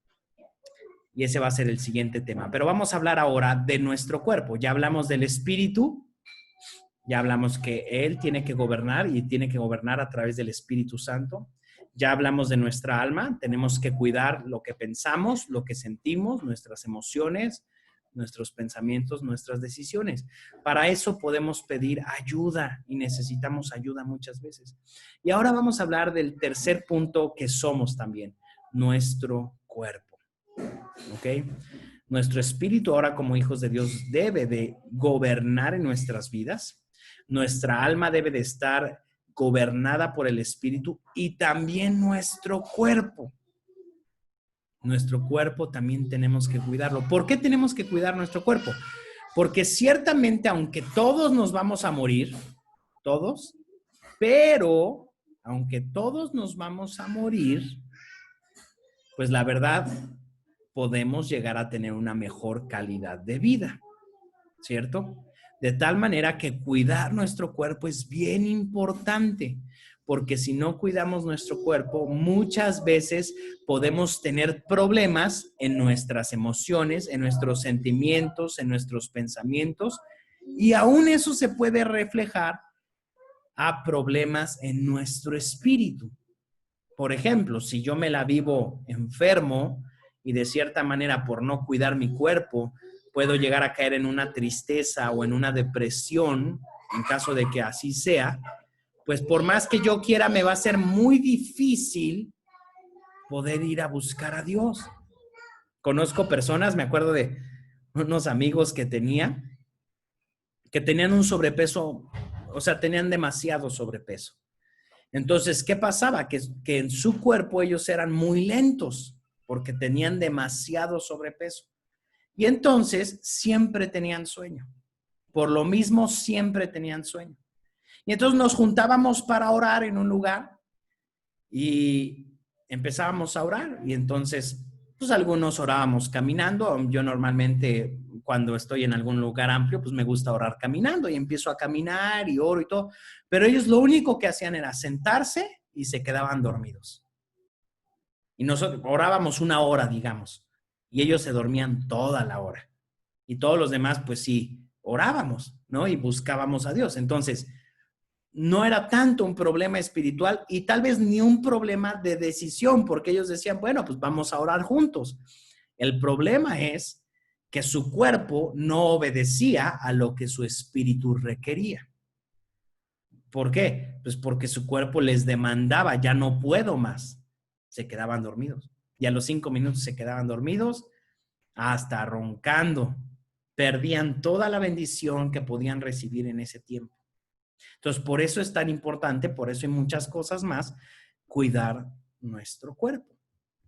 Y ese va a ser el siguiente tema. Pero vamos a hablar ahora de nuestro cuerpo. Ya hablamos del espíritu. Ya hablamos que Él tiene que gobernar y tiene que gobernar a través del Espíritu Santo. Ya hablamos de nuestra alma. Tenemos que cuidar lo que pensamos, lo que sentimos, nuestras emociones, nuestros pensamientos, nuestras decisiones. Para eso podemos pedir ayuda y necesitamos ayuda muchas veces. Y ahora vamos a hablar del tercer punto que somos también, nuestro cuerpo. ¿Ok? Nuestro espíritu ahora como hijos de Dios debe de gobernar en nuestras vidas. Nuestra alma debe de estar gobernada por el espíritu y también nuestro cuerpo. Nuestro cuerpo también tenemos que cuidarlo. ¿Por qué tenemos que cuidar nuestro cuerpo? Porque ciertamente, aunque todos nos vamos a morir, todos, pero aunque todos nos vamos a morir, pues la verdad, podemos llegar a tener una mejor calidad de vida, ¿cierto? De tal manera que cuidar nuestro cuerpo es bien importante, porque si no cuidamos nuestro cuerpo, muchas veces podemos tener problemas en nuestras emociones, en nuestros sentimientos, en nuestros pensamientos, y aún eso se puede reflejar a problemas en nuestro espíritu. Por ejemplo, si yo me la vivo enfermo y de cierta manera por no cuidar mi cuerpo, puedo llegar a caer en una tristeza o en una depresión, en caso de que así sea, pues por más que yo quiera, me va a ser muy difícil poder ir a buscar a Dios. Conozco personas, me acuerdo de unos amigos que tenían un sobrepeso, o sea, tenían demasiado sobrepeso. Entonces, ¿qué pasaba? Que en su cuerpo ellos eran muy lentos porque tenían demasiado sobrepeso. Y entonces siempre tenían sueño. Por lo mismo, siempre tenían sueño. Y entonces nos juntábamos para orar en un lugar y empezábamos a orar. Y entonces, pues algunos orábamos caminando. Yo normalmente, cuando estoy en algún lugar amplio, pues me gusta orar caminando y empiezo a caminar y oro y todo. Pero ellos lo único que hacían era sentarse y se quedaban dormidos. Y nosotros orábamos 1 hora, digamos, y ellos se dormían toda la hora. Y todos los demás, pues sí, orábamos, ¿no? Y buscábamos a Dios. Entonces, no era tanto un problema espiritual y tal vez ni un problema de decisión, porque ellos decían, bueno, pues vamos a orar juntos. El problema es que su cuerpo no obedecía a lo que su espíritu requería. ¿Por qué? Pues porque su cuerpo les demandaba, ya no puedo más. Se quedaban dormidos. Y a los 5 minutos se quedaban dormidos, hasta roncando. Perdían toda la bendición que podían recibir en ese tiempo. Entonces, por eso es tan importante, por eso hay muchas cosas más, cuidar nuestro cuerpo.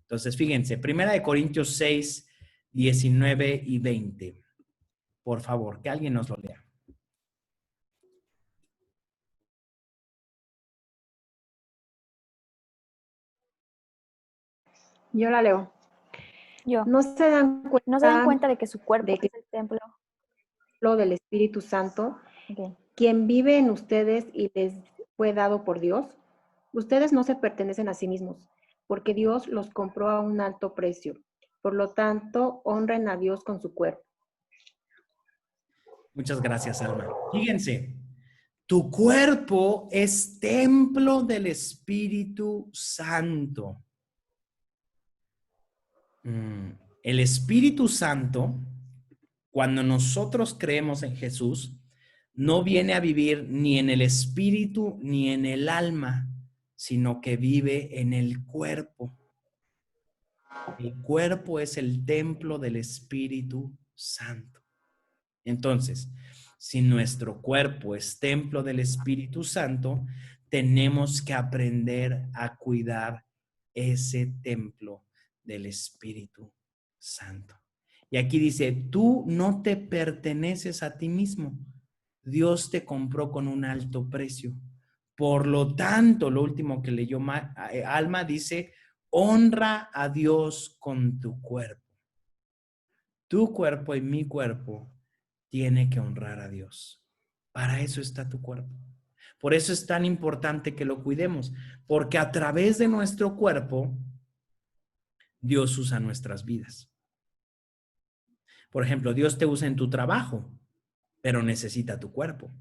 Entonces, fíjense, 1 Corintios 6, 19 y 20. Por favor, que alguien nos lo lea. Yo la leo. Yo. ¿No se dan cuenta de que su cuerpo de que es el templo? Del Espíritu Santo, Okay. quien vive en ustedes y les fue dado por Dios? Ustedes no se pertenecen a sí mismos, porque Dios los compró a un alto precio. Por lo tanto, honren a Dios con su cuerpo. Muchas gracias, Alma. Fíjense, tu cuerpo es templo del Espíritu Santo. El Espíritu Santo, cuando nosotros creemos en Jesús, no viene a vivir ni en el espíritu ni en el alma, sino que vive en el cuerpo. El cuerpo es el templo del Espíritu Santo. Entonces, si nuestro cuerpo es templo del Espíritu Santo, tenemos que aprender a cuidar ese templo del Espíritu Santo. Y aquí dice, tú no te perteneces a ti mismo. Dios te compró con un alto precio. Por lo tanto, lo último que leyó Alma dice, honra a Dios con tu cuerpo. Tu cuerpo y mi cuerpo tiene que honrar a Dios. Para eso está tu cuerpo. Por eso es tan importante que lo cuidemos, porque a través de nuestro cuerpo, Dios usa nuestras vidas. Por ejemplo, Dios te usa en tu trabajo, pero necesita tu cuerpo.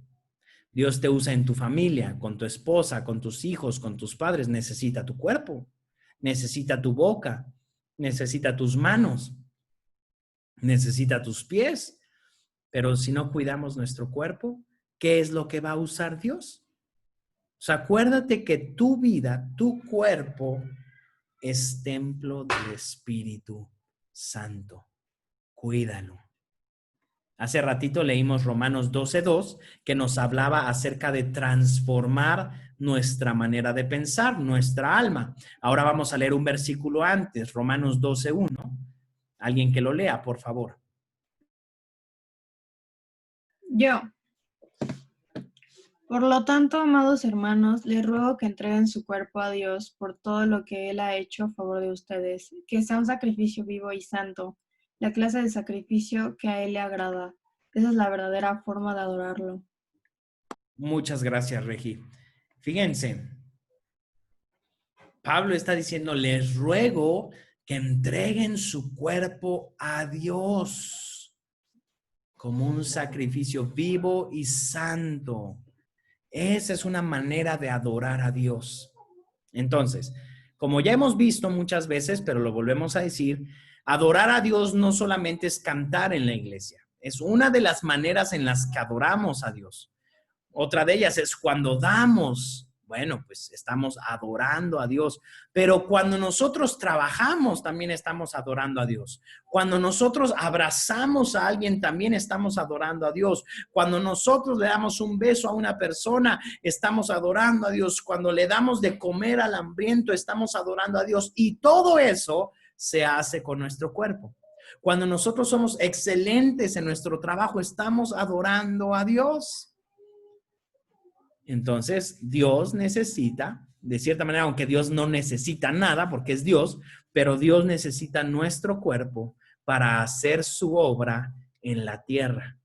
Dios te usa en tu familia, con tu esposa, con tus hijos, con tus padres, necesita tu cuerpo, necesita tu boca, necesita tus manos. necesita tus pies, pero si no cuidamos nuestro cuerpo, ¿qué es lo que va a usar Dios? O sea, acuérdate que tu vida, tu cuerpo, es templo del Espíritu Santo. Cuídalo. Hace ratito leímos Romanos 12:2, que nos hablaba acerca de transformar nuestra manera de pensar, nuestra alma. Ahora vamos a leer un versículo antes, Romanos 12:1. Alguien que lo lea, por favor. Yo. Por lo tanto, amados hermanos, les ruego que entreguen su cuerpo a Dios por todo lo que Él ha hecho a favor de ustedes, que sea un sacrificio vivo y santo, la clase de sacrificio que a Él le agrada. Esa es la verdadera forma de adorarlo. Muchas gracias, Regi. Fíjense, Pablo está diciendo, les ruego que entreguen su cuerpo a Dios como un sacrificio vivo y santo. Esa es una manera de adorar a Dios. Entonces, como ya hemos visto muchas veces, pero lo volvemos a decir, adorar a Dios no solamente es cantar en la iglesia, es una de las maneras en las que adoramos a Dios. Otra de ellas es cuando damos. Bueno, pues estamos adorando a Dios. Pero cuando nosotros trabajamos, también estamos adorando a Dios. Cuando nosotros abrazamos a alguien, también estamos adorando a Dios. Cuando nosotros le damos un beso a una persona, estamos adorando a Dios. Cuando le damos de comer al hambriento, estamos adorando a Dios. Y todo eso se hace con nuestro cuerpo. Cuando nosotros somos excelentes en nuestro trabajo, estamos adorando a Dios. Entonces, Dios necesita, de cierta manera, aunque Dios no necesita nada porque es Dios, pero Dios necesita nuestro cuerpo para hacer su obra en la tierra.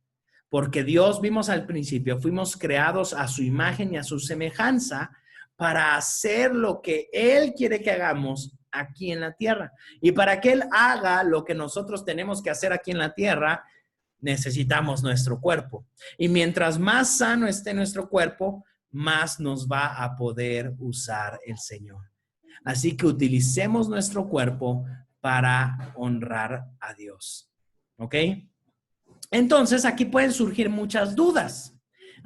Porque Dios, vimos al principio, fuimos creados a su imagen y a su semejanza para hacer lo que Él quiere que hagamos aquí en la tierra. Y para que Él haga lo que nosotros tenemos que hacer aquí en la tierra, necesitamos nuestro cuerpo. Y mientras más sano esté nuestro cuerpo, más nos va a poder usar el Señor. Así que utilicemos nuestro cuerpo para honrar a Dios. ¿Ok? Entonces, aquí pueden surgir muchas dudas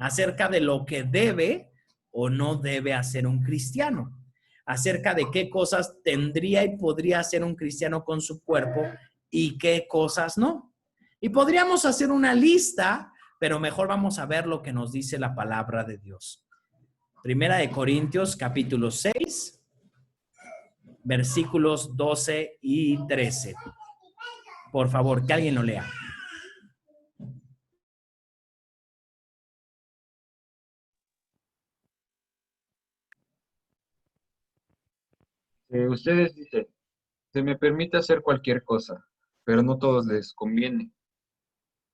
acerca de lo que debe o no debe hacer un cristiano, acerca de qué cosas tendría y podría hacer un cristiano con su cuerpo y qué cosas no. Y podríamos hacer una lista, pero mejor vamos a ver lo que nos dice la palabra de Dios. Primera de Corintios, capítulo 6, versículos 12 y 13. Por favor, que alguien lo lea. Ustedes dicen, se me permite hacer cualquier cosa, pero no todos les conviene.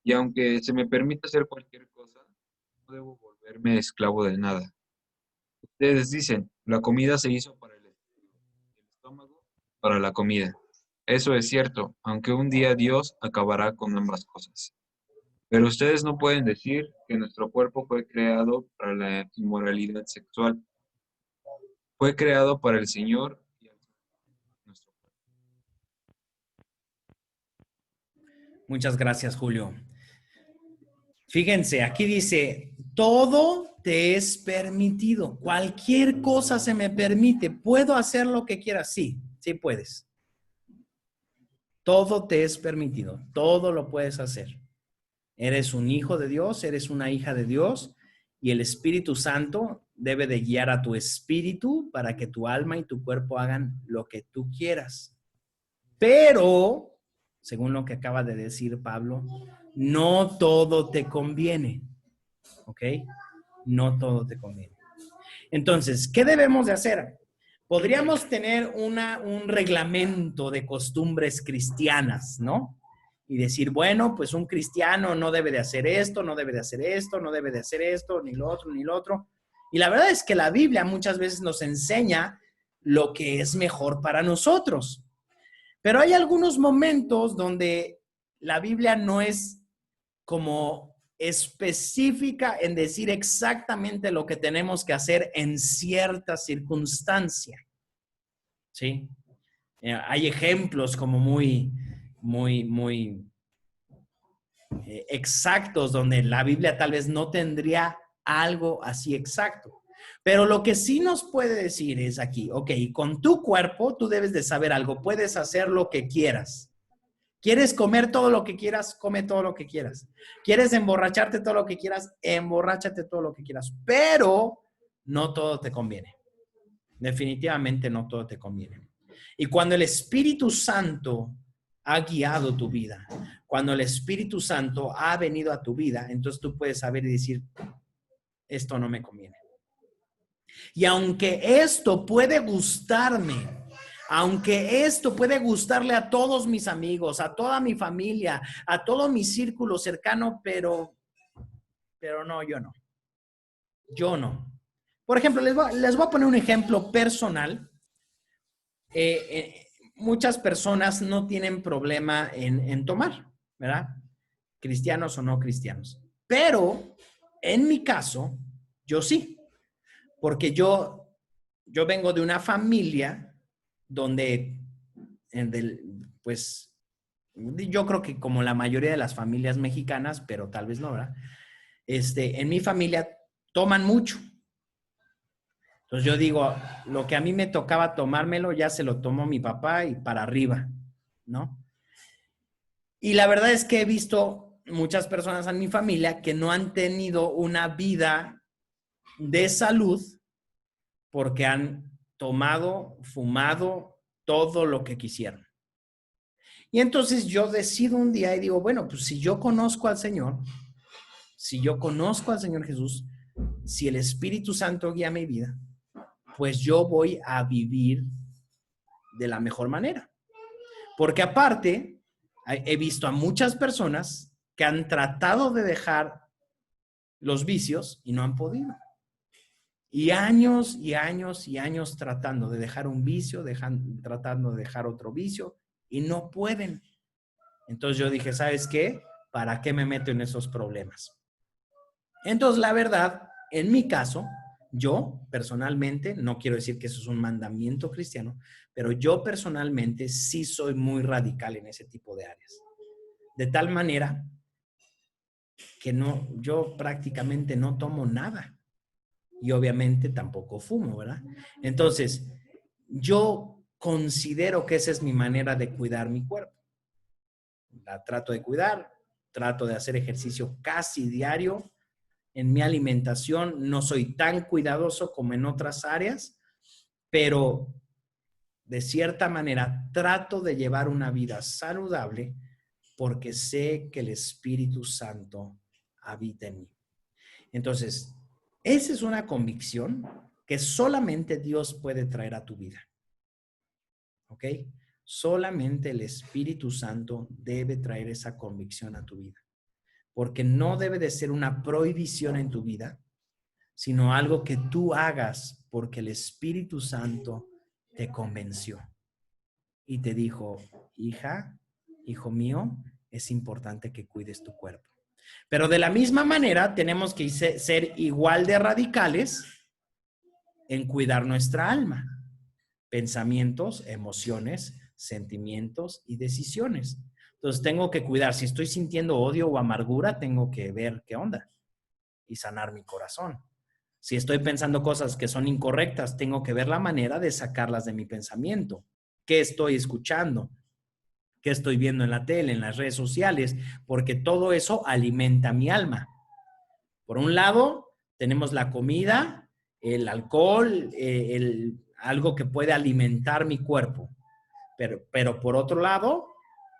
Y aunque se me permite hacer cualquier cosa, no debo volverme esclavo de nada. Ustedes dicen, la comida se hizo para el estómago, para la comida. Eso es cierto, aunque un día Dios acabará con ambas cosas. Pero ustedes no pueden decir que nuestro cuerpo fue creado para la inmoralidad sexual. Fue creado para el Señor y nuestro cuerpo. Muchas gracias, Julio. Fíjense, aquí dice, todo te es permitido. Cualquier cosa se me permite. ¿Puedo hacer lo que quiera? Sí, sí puedes. Todo te es permitido. Todo lo puedes hacer. Eres un hijo de Dios, eres una hija de Dios y el Espíritu Santo debe de guiar a tu espíritu para que tu alma y tu cuerpo hagan lo que tú quieras. Pero, según lo que acaba de decir Pablo, no todo te conviene. ¿Ok? No todo te conviene. Entonces, ¿qué debemos de hacer? Podríamos tener un reglamento de costumbres cristianas, ¿no? Y decir, bueno, pues un cristiano no debe de hacer esto, no debe de hacer esto, no debe de hacer esto, ni lo otro, ni lo otro. Y la verdad es que la Biblia muchas veces nos enseña lo que es mejor para nosotros. Pero hay algunos momentos donde la Biblia no es como específica en decir exactamente lo que tenemos que hacer en cierta circunstancia. ¿Sí? Hay ejemplos como muy exactos, donde la Biblia tal vez no tendría algo así exacto. Pero lo que sí nos puede decir es aquí, ok, con tu cuerpo tú debes de saber algo, puedes hacer lo que quieras. ¿Quieres comer todo lo que quieras? Come todo lo que quieras. ¿Quieres emborracharte todo lo que quieras? Emborráchate todo lo que quieras. Pero no todo te conviene. Definitivamente no todo te conviene. Y cuando el Espíritu Santo ha guiado tu vida, cuando el Espíritu Santo ha venido a tu vida, entonces tú puedes saber y decir, esto no me conviene. Y aunque esto puede gustarme, aunque esto puede gustarle a todos mis amigos, a toda mi familia, a todo mi círculo cercano, pero no, yo no. Yo no. Por ejemplo, les voy a poner un ejemplo personal. Muchas personas no tienen problema en tomar, ¿verdad? Cristianos o no cristianos. Pero en mi caso, yo sí. Porque yo vengo de una familia donde, pues, yo creo que como la mayoría de las familias mexicanas, pero tal vez no, ¿verdad? En mi familia toman mucho. Entonces yo digo, lo que a mí me tocaba tomármelo, ya se lo tomó mi papá y para arriba, ¿no? Y la verdad es que he visto muchas personas en mi familia que no han tenido una vida de salud porque han tomado, fumado, todo lo que quisieron. Y entonces yo decido un día y digo, bueno, pues si yo conozco al Señor, si yo conozco al Señor Jesús, si el Espíritu Santo guía mi vida, pues yo voy a vivir de la mejor manera. Porque aparte, he visto a muchas personas que han tratado de dejar los vicios y no han podido. Y años y años y años tratando de dejar un vicio, tratando de dejar otro vicio y no pueden. Entonces yo dije, ¿sabes qué? ¿Para qué me meto en esos problemas? Entonces, la verdad, en mi caso, yo personalmente, no quiero decir que eso es un mandamiento cristiano, pero yo personalmente sí soy muy radical en ese tipo de áreas. De tal manera que yo prácticamente no tomo nada. Y obviamente tampoco fumo, ¿verdad? Entonces, yo considero que esa es mi manera de cuidar mi cuerpo. La trato de cuidar, trato de hacer ejercicio casi diario. En mi alimentación no soy tan cuidadoso como en otras áreas, pero de cierta manera trato de llevar una vida saludable porque sé que el Espíritu Santo habita en mí. Entonces, esa es una convicción que solamente Dios puede traer a tu vida. ¿Ok? Solamente el Espíritu Santo debe traer esa convicción a tu vida. Porque no debe de ser una prohibición en tu vida, sino algo que tú hagas porque el Espíritu Santo te convenció. Y te dijo, hija, hijo mío, es importante que cuides tu cuerpo. Pero de la misma manera tenemos que ser igual de radicales en cuidar nuestra alma. Pensamientos, emociones, sentimientos y decisiones. Entonces tengo que cuidar. Si estoy sintiendo odio o amargura, tengo que ver qué onda y sanar mi corazón. Si estoy pensando cosas que son incorrectas, tengo que ver la manera de sacarlas de mi pensamiento. ¿Qué estoy escuchando? ¿Qué estoy viendo en la tele, en las redes sociales? Porque todo eso alimenta mi alma. Por un lado, tenemos la comida, el alcohol, algo que puede alimentar mi cuerpo. Pero por otro lado,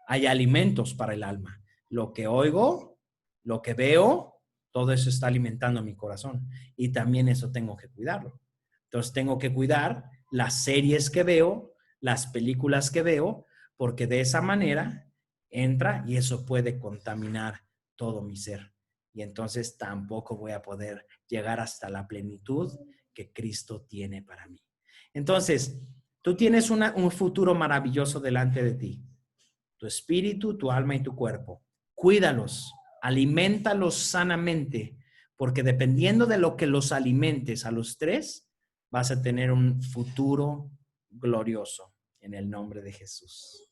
hay alimentos para el alma. Lo que oigo, lo que veo, todo eso está alimentando mi corazón. Y también eso tengo que cuidarlo. Entonces tengo que cuidar las series que veo, las películas que veo, porque de esa manera entra y eso puede contaminar todo mi ser. Y entonces tampoco voy a poder llegar hasta la plenitud que Cristo tiene para mí. Entonces, tú tienes un futuro maravilloso delante de ti. Tu espíritu, tu alma y tu cuerpo. Cuídalos, aliméntalos sanamente, porque dependiendo de lo que los alimentes a los tres, vas a tener un futuro glorioso en el nombre de Jesús.